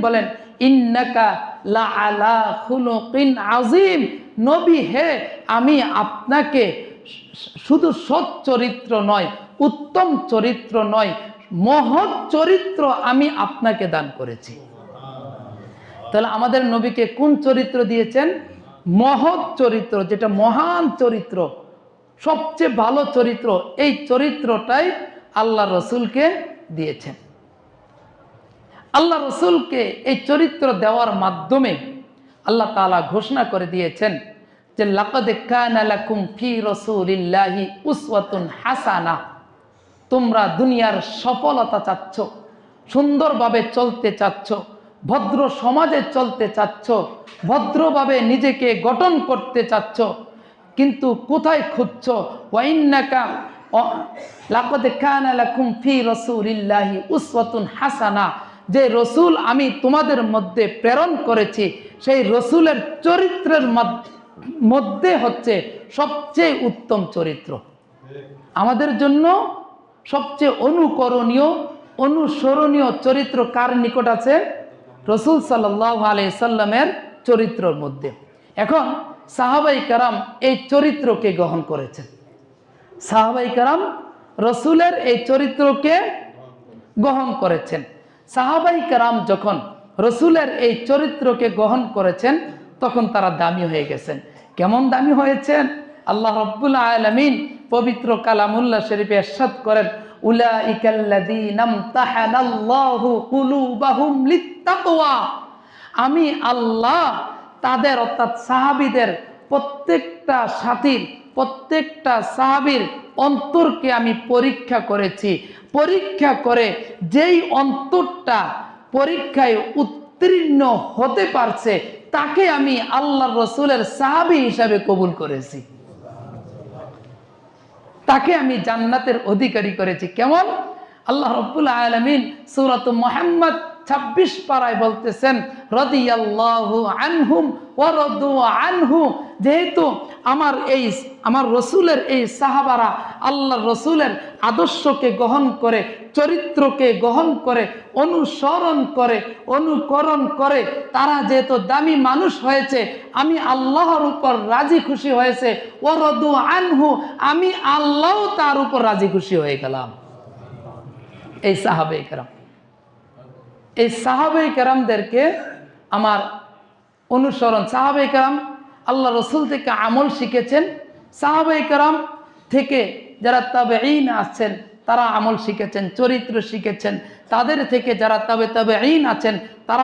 বলেন, ইন্নাকা লা আলা খুলুকিন আযীম, নবী হে, আমি আপনাকে শুধু সৎ চরিত্র নয়, উত্তম চরিত্র নয়, মহৎ চরিত্র আমি আপনাকে দান করেছি। তাহলে আমাদের নবীকে কোন চরিত্র দিয়েছেন? মহৎ চরিত্র, যেটা মহান চরিত্র, সবচেয়ে ভালো চরিত্র। এই চরিত্রটাই আল্লাহ রসুলকে দিয়েছেন। আল্লাহ রসুলকে এই চরিত্র দেওয়ার মাধ্যমে আল্লাহ তাআলা ঘোষণা করে দিয়েছেন যে লাকাদ কানা লাকুম ফি রাসূলিল্লাহি উসওয়াতুন হাসানাহ, তোমরা দুনিয়ার সফলতা চাচ্ছ, সুন্দরভাবে চলতে চাচ্ছ, ভদ্র সমাজে চলতে চাচ্ছ, ভদ্রভাবে নিজেকে গঠন করতে চাচ্ছ, কিন্তু কোথায় খুঁজছ? ওয়াইন্নাকা লাকাদ কানা লাকুম ফি রাসূলিল্লাহি উসওয়াতুন হাসানাহ, যে রসুল আমি তোমাদের মধ্যে প্রেরণ করেছি, সেই রসুলের চরিত্রের মধ্যে হচ্ছে সবচেয়ে উত্তম চরিত্র। আমাদের জন্য সবচেয়ে অনুকরণীয়, অনুসরণীয় চরিত্র কার নিকট আছে? রসুল সাল্লাল্লাহু আলাইহি সাল্লামের চরিত্রের মধ্যে। এখন সাহাবাই কেরাম এই চরিত্রকে গ্রহণ করেছেন। সাহাবাই কেরাম রসুলের এই চরিত্রকে গ্রহণ করেছেন। সাহাবাই কেরাম যখন রসুলের এই চরিত্রকে গ্রহণ করেছেন, তখন তারা দামি হয়ে গেছেন। কেমন দামি হয়েছেন? আল্লাহ রাব্বুল আলামিন পবিত্র কালামুল্লাহ শরীফে ইরশাদ করেন, উলাইকাল্লাযীনা ইমতাহানাল্লাহু কুলুবাহুম লিত্তাকওয়া, আমি আল্লাহ তাদের অর্থাৎ সাহাবীদের প্রত্যেকটা সাথীর, প্রত্যেকটা সাহাবীর অন্তরকে আমি পরীক্ষা করেছি। পরীক্ষা করে যেই অন্তরটা পরীক্ষায় উত্তীর্ণ হতে পারছে, তাকে আমি আল্লাহর রসুলের সাহাবী হিসাবে কবুল করেছি, তাকে আমি জান্নাতের অধিকারী করেছি। কেমন? আল্লাহ রাব্বুল আলামিন সূরাত মুহাম্মদ 26 পারায় বলতেছেন, রাদিয়াল্লাহু আনহুম ওয়া রাদু আনহু, যেহেতু আমার রসুলের এই সাহাবারা আল্লাহর রসুলের আদর্শকে গ্রহণ করে, চরিত্রকে গ্রহণ করে, অনুসরণ করে, অনুকরণ করে, তারা যেহেতু দামি মানুষ হয়েছে, আমি আল্লাহর উপর রাজি খুশি হয়েছে, ওয়া রাদু আনহু, আমি আল্লাহ তার উপর রাজি খুশি হয়ে গেলাম। এই সাহাবায়ে কেরাম, এই সাহাবায়ে কেরামদেরকে আমার অনুসরণ। সাহাবায়ে কেরাম আল্লাহ রসুল থেকে আমল শিখেছেন। সাহাবায়ে কেরাম থেকে যারা তাবেঈন আছেন, তারা আমল শিখেছেন, চরিত্র শিখেছেন। তাদের থেকে যারা তাবেঈন আছেন, তারা